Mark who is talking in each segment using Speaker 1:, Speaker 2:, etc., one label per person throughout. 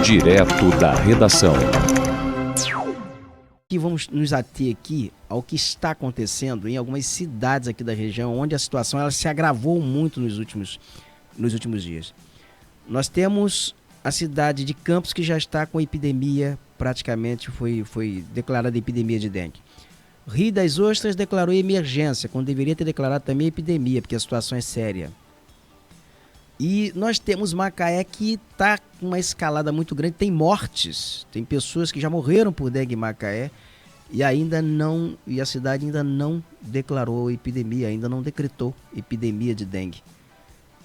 Speaker 1: Direto da redação.
Speaker 2: E vamos nos ater aqui ao que está acontecendo em algumas cidades aqui da região, onde a situação ela se agravou muito nos últimos dias. Nós temos a cidade de Campos, que já está com epidemia, praticamente foi declarada epidemia de dengue. Rio das Ostras declarou emergência, quando deveria ter declarado também epidemia, porque a situação é séria. E nós temos Macaé, que está com uma escalada muito grande, tem mortes, tem pessoas que já morreram por dengue em Macaé e a cidade ainda não declarou epidemia, ainda não decretou epidemia de dengue.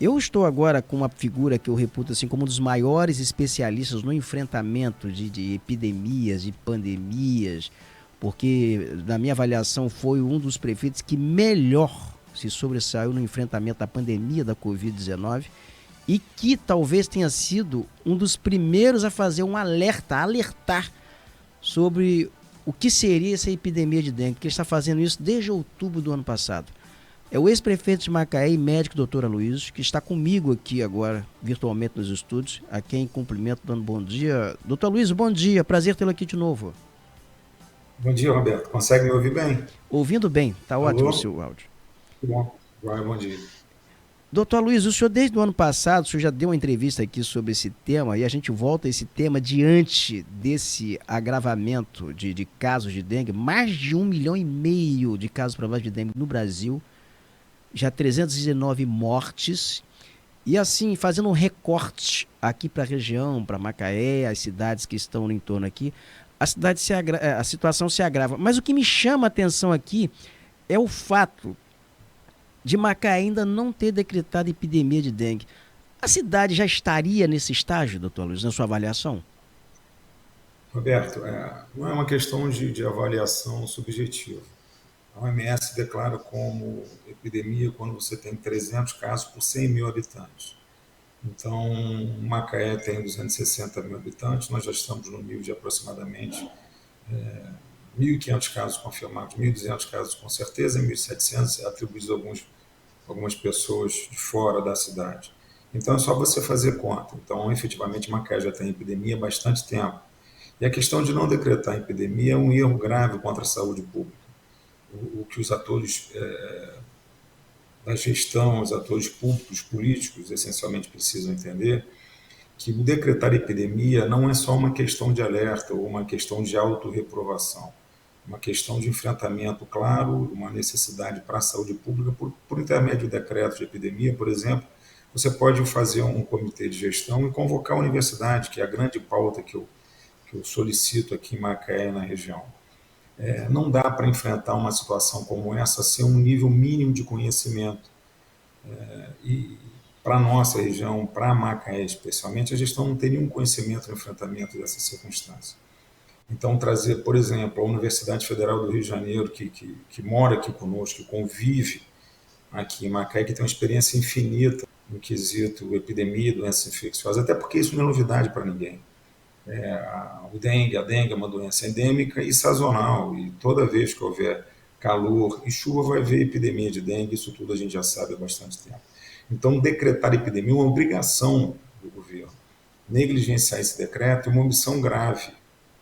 Speaker 2: Eu estou agora com uma figura que eu reputo assim como um dos maiores especialistas no enfrentamento de epidemias, de pandemias, porque na minha avaliação foi um dos prefeitos que melhor se sobressaiu no enfrentamento da pandemia da Covid-19 e que talvez tenha sido um dos primeiros a fazer um alertar sobre o que seria essa epidemia de dengue, que ele está fazendo isso desde outubro do ano passado. É o ex-prefeito de Macaé e médico Dr. Aloysio, que está comigo aqui agora, virtualmente nos estúdios, a quem cumprimento dando bom dia. Dr. Aloysio, bom dia, prazer tê-lo aqui de novo.
Speaker 3: Bom dia, Roberto. Consegue me ouvir bem?
Speaker 2: Ouvindo bem, está ótimo o
Speaker 3: Alô?
Speaker 2: seu áudio.
Speaker 3: Que bom. Bom dia.
Speaker 2: Doutor Aloysio, o senhor desde o ano passado, o senhor já deu uma entrevista aqui sobre esse tema e a gente volta a esse tema diante desse agravamento de casos de dengue, mais de 1,5 milhão de casos provados de dengue no Brasil, já 319 mortes e assim, fazendo um recorte aqui para a região, para Macaé, as cidades que estão no entorno aqui, a situação se agrava. Mas o que me chama a atenção aqui é o fato de Macaé ainda não ter decretado epidemia de dengue. A cidade já estaria nesse estágio, doutor Luiz, na sua avaliação?
Speaker 3: Roberto, não é uma questão de avaliação subjetiva. A OMS declara como epidemia quando você tem 300 casos por 100 mil habitantes. Então, Macaé tem 260 mil habitantes, nós já estamos no nível de aproximadamente 1.500 casos confirmados, 1.200 casos com certeza e 1.700 atribuídos a algumas pessoas de fora da cidade. Então é só você fazer conta. Então, efetivamente, Macaé já tem epidemia há bastante tempo. E a questão de não decretar epidemia é um erro grave contra a saúde pública. O que os atores da gestão, os atores públicos, políticos, essencialmente precisam entender que o decretar epidemia não é só uma questão de alerta ou uma questão de autorreprovação. Uma questão de enfrentamento claro, uma necessidade para a saúde pública, por intermédio de decreto de epidemia, por exemplo, você pode fazer um comitê de gestão e convocar a universidade, que é a grande pauta que eu solicito aqui em Macaé, na região. Não dá para enfrentar uma situação como essa sem um nível mínimo de conhecimento. E para a nossa região, para Macaé especialmente, a gestão não tem nenhum conhecimento no enfrentamento dessa circunstância. Então, trazer, por exemplo, a Universidade Federal do Rio de Janeiro, que mora aqui conosco, que convive aqui em Macaé, que tem uma experiência infinita no quesito epidemia e doenças infecciosas, até porque isso não é novidade para ninguém. A dengue é uma doença endêmica e sazonal, e toda vez que houver calor e chuva vai haver epidemia de dengue, isso tudo a gente já sabe há bastante tempo. Então, decretar epidemia é uma obrigação do governo. Negligenciar esse decreto é uma omissão grave,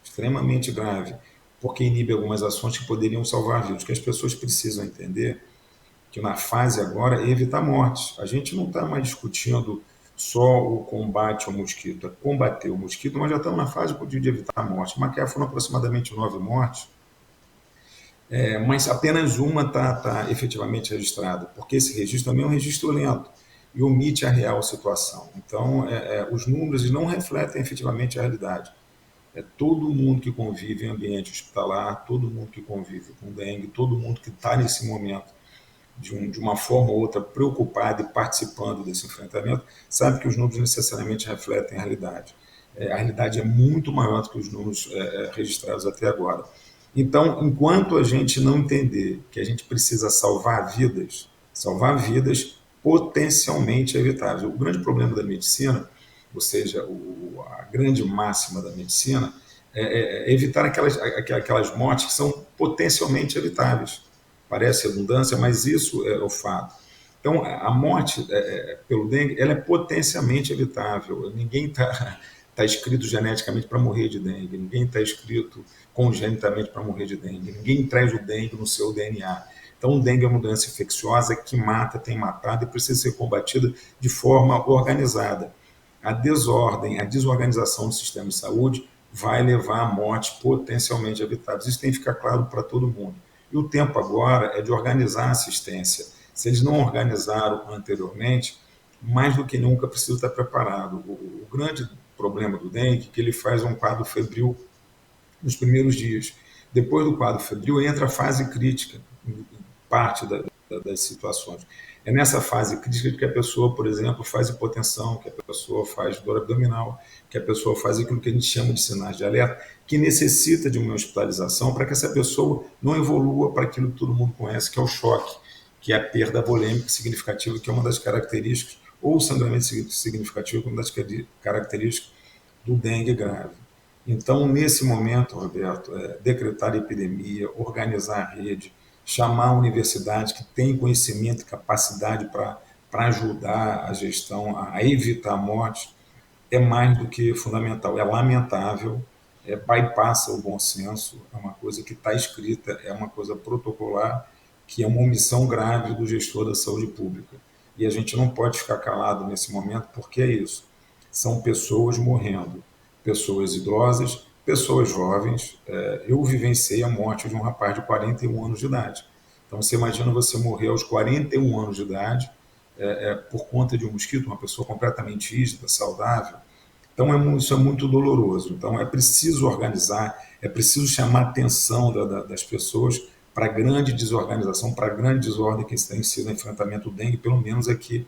Speaker 3: extremamente grave, porque inibe algumas ações que poderiam salvar vidas. O que as pessoas precisam entender que na fase agora é evitar mortes. A gente não está mais discutindo só o combate ao mosquito, é combater o mosquito, mas já estamos na fase de evitar mortes. Macaé foram aproximadamente 9 mortes, mas apenas uma está efetivamente registrada, porque esse registro também é um registro lento e omite a real situação. Então, os números não refletem efetivamente a realidade. Todo mundo que convive em ambiente hospitalar, todo mundo que convive com dengue, todo mundo que está nesse momento de uma forma ou outra preocupado e participando desse enfrentamento, sabe que os números necessariamente refletem a realidade. A realidade é muito maior do que os números registrados até agora. Então, enquanto a gente não entender que a gente precisa salvar vidas potencialmente evitáveis. O grande problema da medicina, ou seja, a grande máxima da medicina, é evitar aquelas mortes que são potencialmente evitáveis. Parece redundância, mas isso é o fato. Então, a morte pelo dengue ela é potencialmente evitável. Ninguém está está escrito geneticamente para morrer de dengue, ninguém está escrito congenitamente para morrer de dengue, ninguém traz o dengue no seu DNA. Então, o dengue é uma doença infecciosa que mata, tem matado e precisa ser combatida de forma organizada. A desordem, a desorganização do sistema de saúde vai levar a mortes potencialmente evitáveis. Isso tem que ficar claro para todo mundo. E o tempo agora é de organizar a assistência. Se eles não organizaram anteriormente, mais do que nunca precisa estar preparado. O grande problema do dengue é que ele faz um quadro febril nos primeiros dias. Depois do quadro febril entra a fase crítica, em parte das situações. É nessa fase crítica que a pessoa, por exemplo, faz hipotensão, que a pessoa faz dor abdominal, que a pessoa faz aquilo que a gente chama de sinais de alerta, que necessita de uma hospitalização para que essa pessoa não evolua para aquilo que todo mundo conhece, que é o choque, que é a perda volêmica significativa, que é uma das características, ou o sangramento significativo, que é uma das características do dengue grave. Então, nesse momento, Roberto, decretar epidemia, organizar a rede, chamar a universidade que tem conhecimento e capacidade para ajudar a gestão a evitar a morte, é mais do que fundamental. É lamentável, bypassa o bom senso, é uma coisa que está escrita, é uma coisa protocolar, que é uma omissão grave do gestor da saúde pública. E a gente não pode ficar calado nesse momento, porque é isso. São pessoas morrendo, pessoas idosas, pessoas jovens. Eu vivenciei a morte de um rapaz de 41 anos de idade. Então, você imagina você morrer aos 41 anos de idade por conta de um mosquito, uma pessoa completamente rígida, saudável. Então, isso é muito doloroso. Então, é preciso organizar, é preciso chamar a atenção das pessoas para a grande desorganização, para a grande desordem que tem sido o enfrentamento do dengue, pelo menos aqui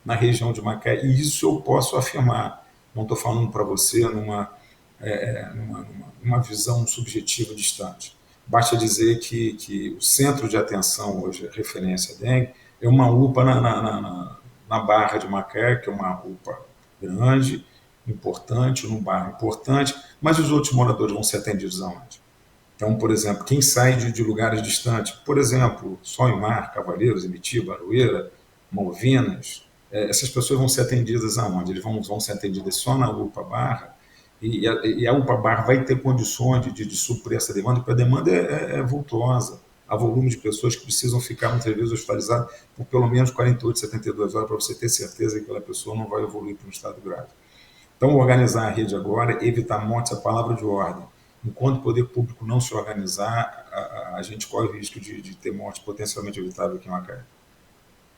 Speaker 3: na região de Macaé. E isso eu posso afirmar. Não estou falando para você numa visão subjetiva distante. Basta dizer que o centro de atenção hoje, referência a dengue, é uma UPA na Barra de Macaé, que é uma UPA grande, importante, num bairro importante, mas os outros moradores vão ser atendidos aonde? Então, por exemplo, quem sai de lugares distantes, por exemplo, Sonho Mar, Cavaleiros, Imiti, Barueira, Malvinas, essas pessoas vão ser atendidas aonde? Eles vão ser atendidas só na UPA Barra, e a UPA Barra vai ter condições de suprir essa demanda, porque a demanda é vultuosa. Há volume de pessoas que precisam ficar muitas vezes hospitalizadas por pelo menos 48, 72 horas para você ter certeza que aquela pessoa não vai evoluir para um estado grave. Então, organizar a rede agora, evitar mortes, é a palavra de ordem. Enquanto o poder público não se organizar, a gente corre o risco de ter morte potencialmente evitável aqui em Macaé.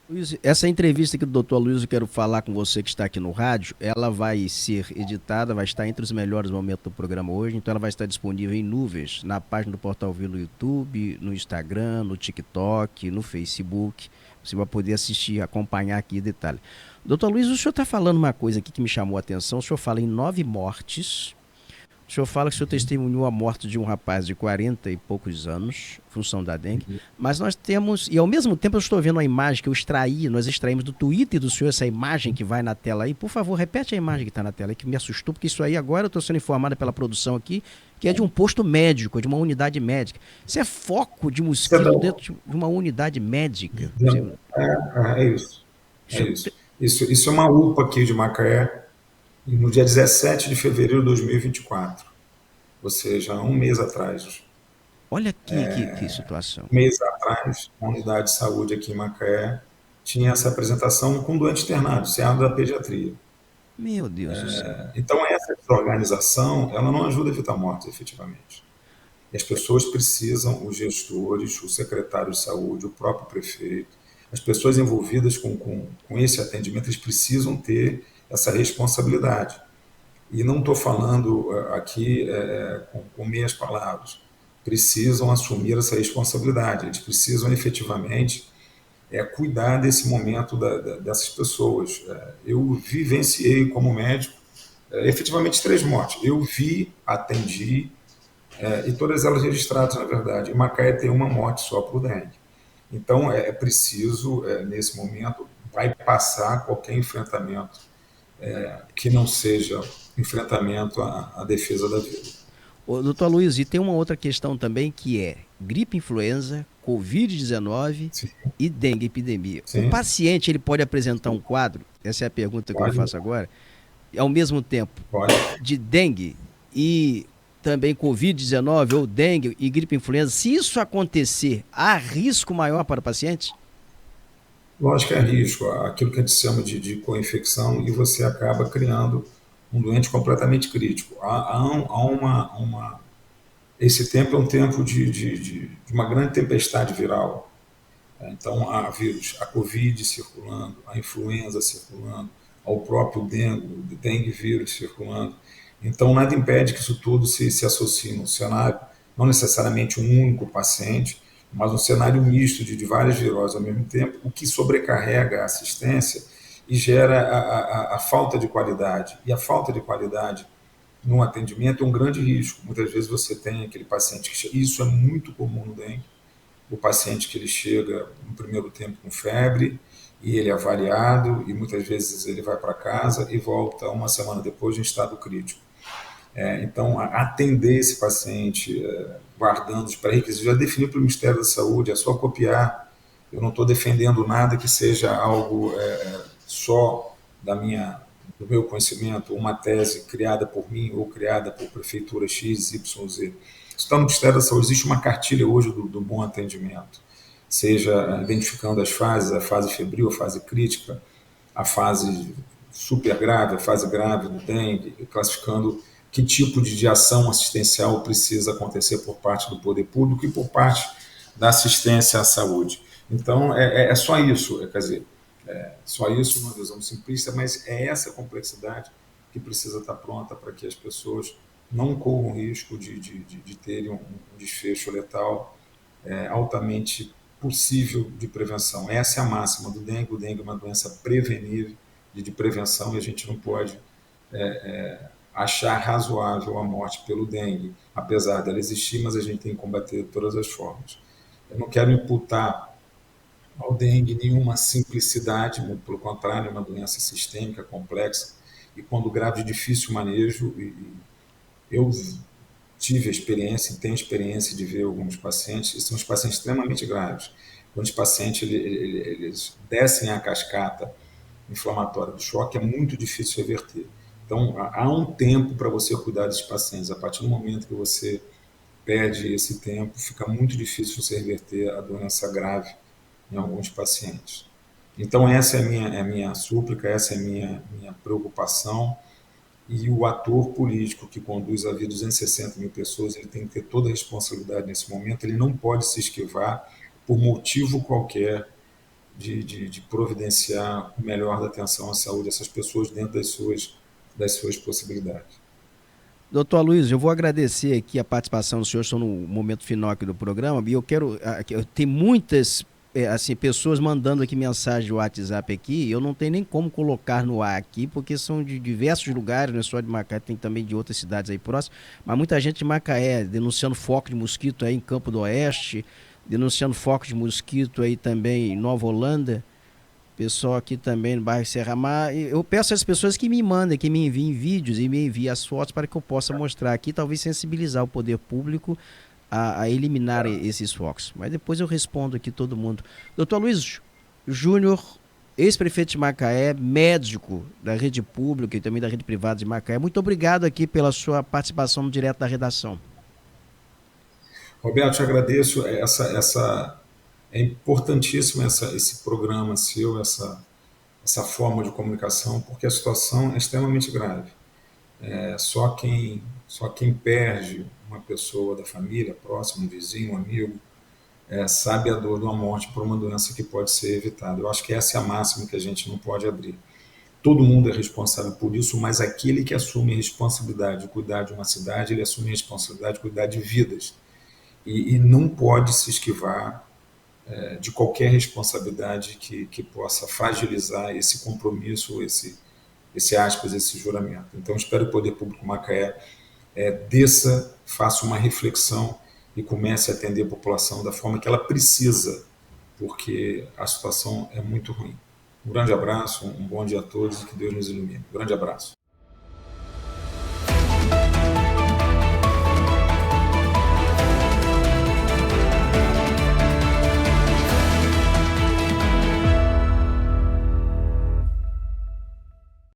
Speaker 2: Luiz, essa entrevista aqui do doutor Luiz, eu quero falar com você que está aqui no rádio, ela vai ser editada, vai estar entre os melhores momentos do programa hoje, então ela vai estar disponível em nuvens, na página do Portal Vivo no YouTube, no Instagram, no TikTok, no Facebook, você vai poder assistir, acompanhar aqui em detalhe. Doutor Luiz, o senhor está falando uma coisa aqui que me chamou a atenção, o senhor fala em 9 mortes. O senhor fala que o senhor testemunhou a morte de um rapaz de 40 e poucos anos, em função da dengue, mas nós temos, e ao mesmo tempo eu estou vendo uma imagem que nós extraímos do Twitter do senhor, essa imagem que vai na tela aí. Por favor, repete a imagem que está na tela aí, que me assustou, porque isso aí agora eu estou sendo informada pela produção aqui, que é de um posto médico, de uma unidade médica. Isso é foco de mosquito dentro de uma unidade médica.
Speaker 3: É isso. É isso. Isso é uma UPA aqui de Macaé, no dia 17 de fevereiro de 2024, ou seja, um mês atrás.
Speaker 2: Olha que situação.
Speaker 3: Um mês atrás, a unidade de saúde aqui em Macaé tinha essa apresentação com doente internado, SEADO da pediatria.
Speaker 2: Meu Deus do céu.
Speaker 3: Então, essa desorganização, ela não ajuda a evitar mortes, efetivamente. E as pessoas precisam, os gestores, o secretário de saúde, o próprio prefeito, as pessoas envolvidas com esse atendimento, eles precisam ter essa responsabilidade. E não estou falando aqui com meias palavras. Precisam assumir essa responsabilidade. Eles precisam efetivamente cuidar desse momento dessas pessoas. Eu vivenciei como médico efetivamente 3 mortes. Eu vi, atendi, e todas elas registradas, na verdade. Em Macaé tem uma morte só por dengue. Então, é preciso, nesse momento, vai passar qualquer enfrentamento que não seja enfrentamento à defesa da vida.
Speaker 2: Ô, doutor Luiz, e tem uma outra questão também que é gripe influenza, Covid-19 e dengue epidemia. Sim. O paciente ele pode apresentar um quadro, essa é a pergunta que eu faço agora, ao mesmo tempo
Speaker 3: Pode.
Speaker 2: de dengue e também Covid-19 ou dengue e gripe influenza, se isso acontecer, há risco maior para o paciente?
Speaker 3: Lógico que é risco, aquilo que a gente chama de co-infecção, e você acaba criando um doente completamente crítico. Esse tempo é um tempo de uma grande tempestade viral. Então, há vírus, a Covid circulando, a influenza circulando, ao próprio dengue vírus circulando. Então, nada impede que isso tudo se associe num cenário, não necessariamente um único paciente, mas um cenário misto de várias viroses ao mesmo tempo, o que sobrecarrega a assistência e gera a falta de qualidade. E a falta de qualidade no atendimento é um grande risco. Muitas vezes você tem aquele paciente que... Isso é muito comum no dengue, o paciente que ele chega no primeiro tempo com febre e ele é avaliado e muitas vezes ele vai para casa e volta uma semana depois em estado crítico. Então, atender esse paciente guardando os pré-requisitos, já definido pelo Ministério da Saúde, é só copiar. Eu não estou defendendo nada que seja algo só do meu conhecimento, uma tese criada por mim ou criada por prefeitura X, Y, Z. Isso está no Ministério da Saúde. Existe uma cartilha hoje do bom atendimento, seja identificando as fases, a fase febril, a fase crítica, a fase super grave, a fase grave do dengue, classificando que tipo de ação assistencial precisa acontecer por parte do poder público e por parte da assistência à saúde. Então, é só isso, quer dizer, só isso numa visão simplista, mas é essa complexidade que precisa estar pronta para que as pessoas não corram risco de terem um desfecho letal altamente possível de prevenção. Essa é a máxima do dengue. O dengue é uma doença prevenível, de prevenção, e a gente não pode achar razoável a morte pelo dengue, apesar dela existir, mas a gente tem que combater de todas as formas. Eu não quero imputar ao dengue nenhuma simplicidade, muito pelo contrário, é uma doença sistêmica, complexa, e quando grave, de difícil manejo. Eu tive a experiência e tenho experiência de ver alguns pacientes, e são os pacientes extremamente graves. Quando os pacientes eles descem a cascata inflamatória do choque, é muito difícil reverter. Então, há um tempo para você cuidar desses pacientes. A partir do momento que você perde esse tempo, fica muito difícil você reverter a doença grave em alguns pacientes. Então, essa é a minha súplica, essa é a minha preocupação. E o ator político que conduz a vida de 260 mil pessoas, ele tem que ter toda a responsabilidade nesse momento, ele não pode se esquivar por motivo qualquer de providenciar o melhor da atenção à saúde dessas pessoas dentro das suas possibilidades.
Speaker 2: Doutor Luiz, eu vou agradecer aqui a participação do senhor, estou no momento final aqui do programa, e eu tenho muitas assim, pessoas mandando aqui mensagem do WhatsApp aqui, eu não tenho nem como colocar no ar aqui, porque são de diversos lugares, não é só de Macaé, tem também de outras cidades aí próximas, mas muita gente de Macaé denunciando foco de mosquito aí em Campo do Oeste, denunciando foco de mosquito aí também em Nova Holanda, pessoal aqui também no bairro Serra Mar. Eu peço às pessoas que me mandem, que me enviem vídeos e me enviem as fotos para que eu possa mostrar aqui, talvez sensibilizar o poder público a eliminar esses focos. Mas depois eu respondo aqui todo mundo. Doutor Luiz Júnior, ex-prefeito de Macaé, médico da rede pública e também da rede privada de Macaé, muito obrigado aqui pela sua participação no Direto da Redação.
Speaker 3: Roberto, te agradeço. É importantíssimo esse programa seu, essa forma de comunicação, porque a situação é extremamente grave. Só quem perde uma pessoa da família, próximo, um vizinho, um amigo, sabe a dor de uma morte por uma doença que pode ser evitada. Eu acho que essa é a máxima que a gente não pode abrir. Todo mundo é responsável por isso, mas aquele que assume a responsabilidade de cuidar de uma cidade, ele assume a responsabilidade de cuidar de vidas. E não pode se esquivar de qualquer responsabilidade que possa fragilizar esse compromisso, esse juramento. Então, espero que o Poder Público Macaé faça uma reflexão e comece a atender a população da forma que ela precisa, porque a situação é muito ruim. Um grande abraço, um bom dia a todos e que Deus nos ilumine. Um grande abraço.